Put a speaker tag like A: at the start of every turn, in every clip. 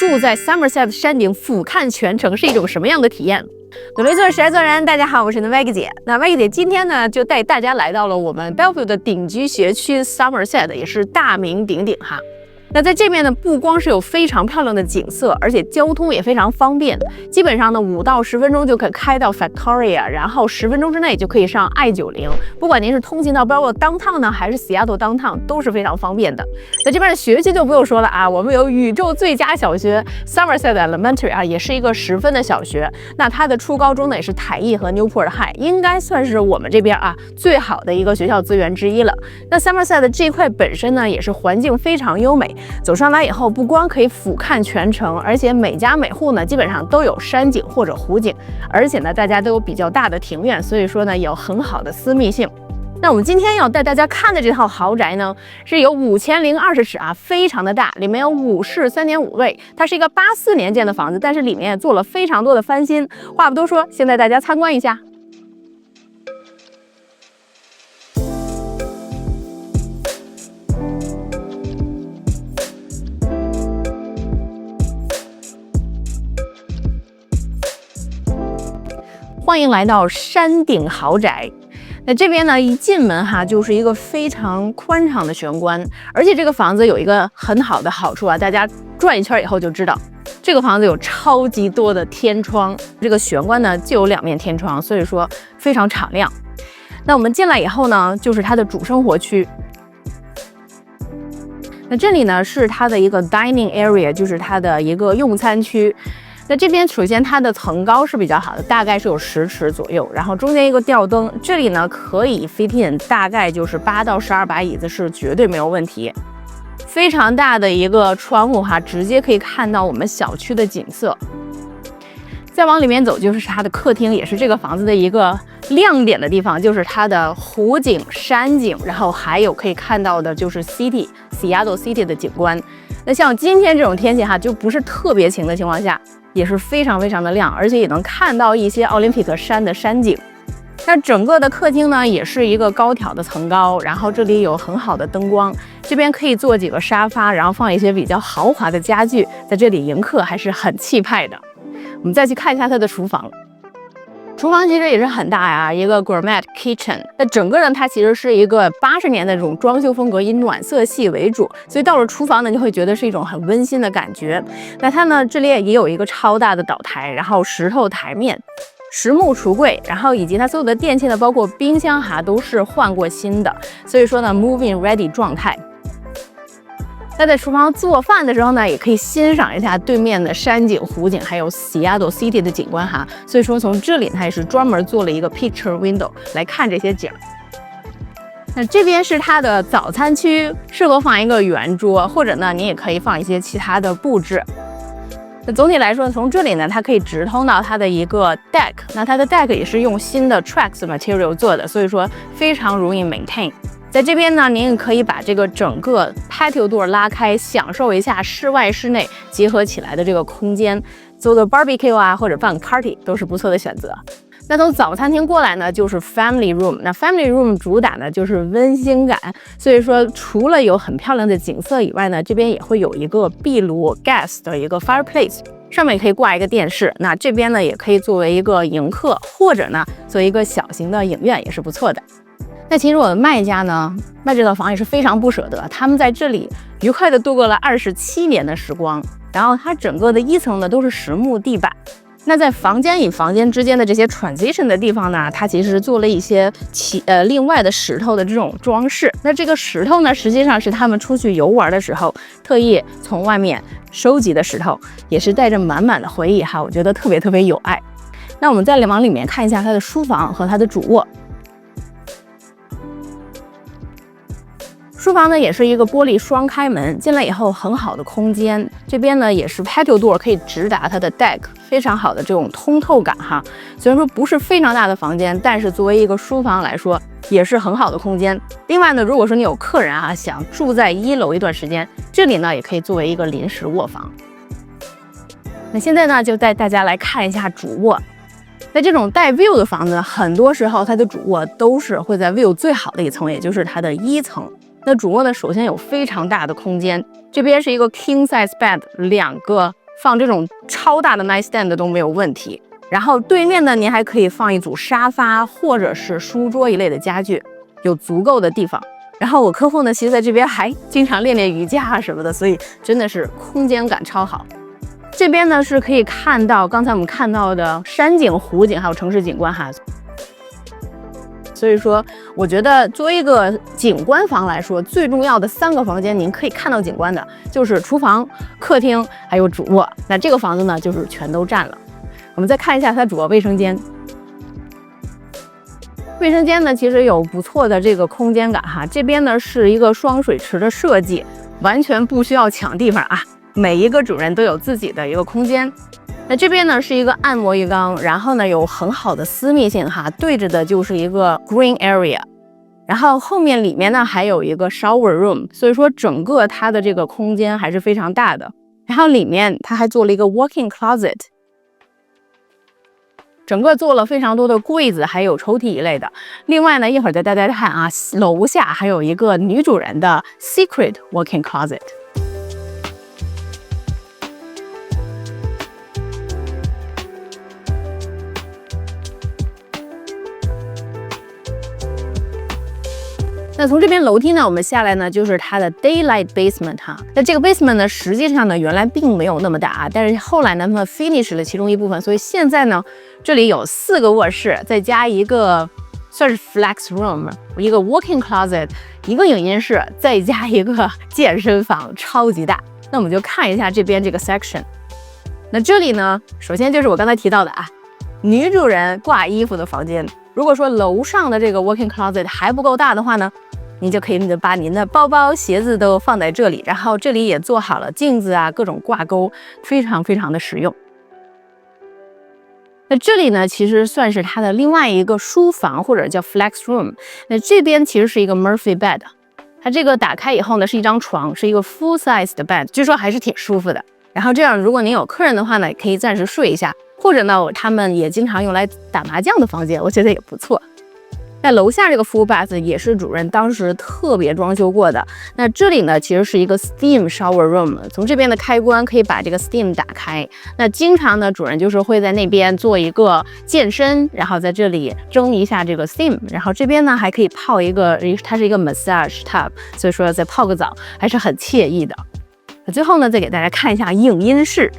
A: 住在 Somerset 山顶俯瞰全城是一种什么样的体验？努力做事，实在做人。大家好，我是Maggie 姐。那 Maggie 姐今天呢，就带大家来到了我们 Bellevue 的顶级学区 Somerset， 也是大名鼎鼎哈。那在这边呢，不光是有非常漂亮的景色，而且交通也非常方便。基本上呢，5到10分钟就可以开到 Victoria， 然后10分钟之内就可以上 I90。不管您是通勤到 Bellevue Downtown 呢，还是 Seattle Downtown， 都是非常方便的。那这边的学区就不用说了啊，我们有宇宙最佳小学 Somerset Elementary 啊，也是一个10分的小学。那它的初高中呢，也是台艺和 Newport High， 应该算是我们这边啊最好的一个学校资源之一了。那 Somerset 这一块本身呢，也是环境非常优美。走上来以后，不光可以俯瞰全城，而且每家每户呢，基本上都有山景或者湖景，而且呢，大家都有比较大的庭院，所以说呢，有很好的私密性。那我们今天要带大家看的这套豪宅呢，是有5020尺啊，非常的大，里面有5室3.5卫，它是一个84年建的房子，但是里面也做了非常多的翻新。话不多说，先带大家参观一下。欢迎来到山顶豪宅。那这边呢，一进门哈，就是一个非常宽敞的玄关，而且这个房子有一个很好的好处啊，大家转一圈以后就知道，这个房子有超级多的天窗，这个玄关呢就有2面天窗，所以说非常敞亮。那我们进来以后呢，就是它的主生活区。那这里呢是它的一个 dining area， 就是它的一个用餐区。那这边首先它的层高是比较好的，大概是有10尺左右，然后中间一个吊灯，这里呢可以 fit in 大概就是8到12把椅子，是绝对没有问题。非常大的一个窗户哈，直接可以看到我们小区的景色。再往里面走就是它的客厅，也是这个房子的一个亮点的地方，就是它的湖景、山景，然后还有可以看到的就是 Seattle City 的景观。那像今天这种天气哈，就不是特别晴的情况下，也是非常的亮，而且也能看到一些奥林匹克山的山景。那整个的客厅呢，也是一个高挑的层高，然后这里有很好的灯光，这边可以坐几个沙发，然后放一些比较豪华的家具，在这里迎客还是很气派的。我们再去看一下它的厨房。厨房其实也是很大呀，一个 gourmet kitchen。那整个呢，它其实是一个80年的这种装修风格，以暖色系为主，所以到了厨房呢，就会觉得是一种很温馨的感觉。那它呢，这里也有一个超大的岛台，然后石头台面、实木橱柜，然后以及它所有的电器呢，包括冰箱哈，都是换过新的，所以说呢 ，moving ready 状态。那在厨房做饭的时候呢，也可以欣赏一下对面的山景、湖景，还有 Seattle City 的景观哈。所以说从这里它也是专门做了一个 picture window 来看这些景。那这边是它的早餐区，适合放一个圆桌，或者呢你也可以放一些其他的布置。那总体来说，从这里呢，它可以直通到它的一个 deck。那它的 deck 也是用新的 Trex material 做的，所以说非常容易 maintain。在这边呢，您也可以把这个整个 patio door 拉开，享受一下室外室内结合起来的这个空间，做个 barbecue 啊，或者办 party 都是不错的选择。那从早餐厅过来呢，就是 family room。那 family room 主打呢就是温馨感，所以说除了有很漂亮的景色以外呢，这边也会有一个壁炉 gas 的一个 fireplace， 上面也可以挂一个电视。那这边呢也可以作为一个迎客，或者呢做一个小型的影院也是不错的。那其实我的卖家呢，卖这套房也是非常不舍得，他们在这里愉快的度过了27年的时光。然后它整个的1层呢都是实木地板。那在房间与房间之间的这些 transition 的地方呢，它其实做了一些另外的石头的这种装饰。那这个石头呢，实际上是他们出去游玩的时候特意从外面收集的石头，也是带着满满的回忆哈，我觉得特别有爱。那我们再往里面看一下它的书房和它的主卧。书房呢也是一个玻璃双开门，进来以后很好的空间。这边呢也是 patio door 可以直达它的 deck， 非常好的这种通透感哈。虽然说不是非常大的房间，但是作为一个书房来说，也是很好的空间。另外呢，如果说你有客人啊，想住在1楼一段时间，这里呢也可以作为一个临时卧房。那现在呢，就带大家来看一下主卧。那这种带 view 的房子，很多时候它的主卧都是会在 view 最好的一层，也就是它的1层。那主卧呢，首先有非常大的空间，这边是一个 king size bed， 2个放这种超大的 nightstand 都没有问题。然后对面呢，您还可以放一组沙发或者是书桌一类的家具，有足够的地方。然后我客户呢，其实在这边还经常练练瑜伽啊什么的，所以真的是空间感超好。这边呢是可以看到刚才我们看到的山景、湖景还有城市景观哈。所以说，我觉得作为一个景观房来说，最重要的3个房间您可以看到景观的，就是厨房、客厅还有主卧。那这个房子呢，就是全都占了。我们再看一下它主卧卫生间。卫生间呢，其实有不错的这个空间感哈。这边呢是一个双水池的设计，完全不需要抢地方啊。每一个主人都有自己的一个空间。那这边呢是一个按摩浴缸，然后呢有很好的私密性哈，对着的就是一个 green area， 然后后面里面呢还有一个 shower room， 所以说整个它的这个空间还是非常大的。然后里面它还做了一个 walk-in closet， 整个做了非常多的柜子还有抽屉一类的。另外呢，一会儿再带大家看啊，楼下还有一个女主人的 secret walk-in closet。那从这边楼梯呢，我们下来呢，就是它的 daylight basement 哈。那这个 basement 呢，实际上呢，原来并没有那么大啊，但是后来呢，他们 finish 了其中一部分，所以现在呢，这里有4个卧室，再加一个算是 flex room， 一个 walk-in closet， 一个影音室，再加一个健身房，超级大。那我们就看一下这边这个 section。那这里呢，首先就是我刚才提到的啊，女主人挂衣服的房间。如果说楼上的这个 walk-in closet 还不够大的话呢，你就可以把您的包包、鞋子都放在这里，然后这里也做好了镜子啊，各种挂钩，非常非常的实用。那这里呢，其实算是它的另外一个书房或者叫 flex room。那这边其实是一个 Murphy bed， 它这个打开以后呢，是一张床，是一个 full size 的 bed， 据说还是挺舒服的。然后这样，如果您有客人的话呢，可以暂时睡一下。或者呢，他们也经常用来打麻将的房间，我觉得也不错。在楼下这个 full bath 也是主人当时特别装修过的。那这里呢，其实是一个 steam shower room， 从这边的开关可以把这个 steam 打开。那经常呢，主人就是会在那边做一个健身，然后在这里蒸一下这个 steam， 然后这边呢还可以泡一个，它是一个 massage tub， 所以说再泡个澡还是很惬意的。最后呢，再给大家看一下影音室。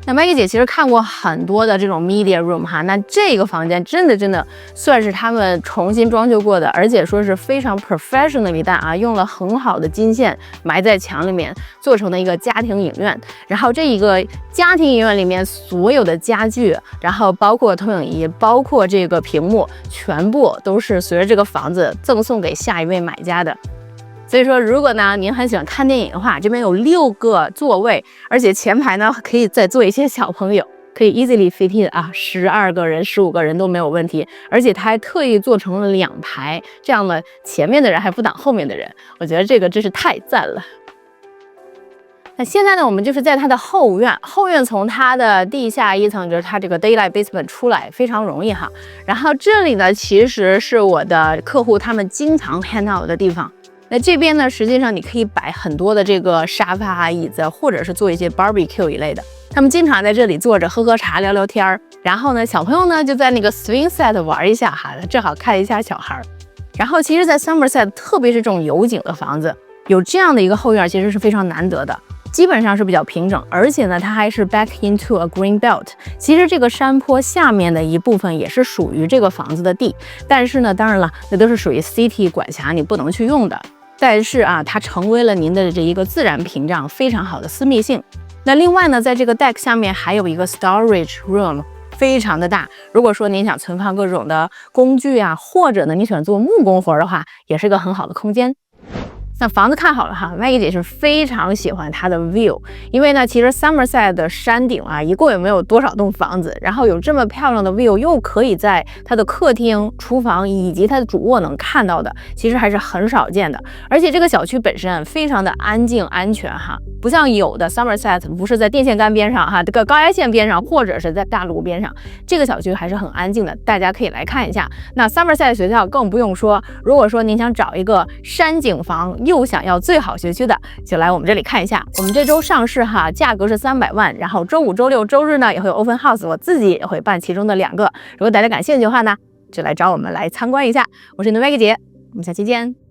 A: 那 Maggie 姐其实看过很多的这种 media room 哈，那这个房间真的算是他们重新装修过的，而且说是非常 professional 一档啊，用了很好的金线埋在墙里面做成的一个家庭影院。然后这一个家庭影院里面所有的家具，然后包括投影仪，包括这个屏幕，全部都是随着这个房子赠送给下一位买家的。所以说，如果呢您很喜欢看电影的话，这边有6个座位，而且前排呢可以再坐一些小朋友，可以 easily fit in 啊，12个人、15个人都没有问题。而且它还特意做成了2排，这样呢前面的人还不挡后面的人，我觉得这个真是太赞了。那现在呢，我们就是在它的后院，后院从它的地下1层，就是它这个 daylight basement 出来非常容易哈。然后这里呢，其实是我的客户他们经常 hang out 的地方。那这边呢，实际上你可以摆很多的这个沙发啊、椅子，或者是做一些 barbecue 一类的。他们经常在这里坐着喝喝茶、聊聊天儿。然后呢，小朋友呢就在那个 swing set 玩一下哈，正好看一下小孩儿。然后其实，在 Somerset， 特别是这种有景的房子，有这样的一个后院，其实是非常难得的。基本上是比较平整，而且呢，它还是 back into a green belt。其实这个山坡下面的一部分也是属于这个房子的地，但是呢，当然了，那都是属于 city 管辖，你不能去用的。但是啊，它成为了您的这一个自然屏障，非常好的私密性。那另外呢，在这个 deck 下面还有一个 storage room， 非常的大。如果说您想存放各种的工具啊，或者呢你喜欢做木工活的话，也是一个很好的空间。那房子看好了哈，Maggie 姐是非常喜欢它的 view， 因为呢，其实 Somerset 的山顶啊，一共也没有多少栋房子，然后有这么漂亮的 view， 又可以在它的客厅、厨房以及它的主卧能看到的，其实还是很少见的。而且这个小区本身非常的安静、安全哈，不像有的 Somerset 不是在电线杆边上哈，这个高压线边上，或者是在大路边上，这个小区还是很安静的，大家可以来看一下。那 Somerset 学校更不用说，如果说您想找一个山景房，又想要最好学区的，就来我们这里看一下。我们这周上市哈，价格是300万，然后周五、周六、周日呢也会有 Open House， 我自己也会办其中的2个。如果大家感兴趣的话呢，就来找我们来参观一下。我是你的 Maggie 姐，我们下期见。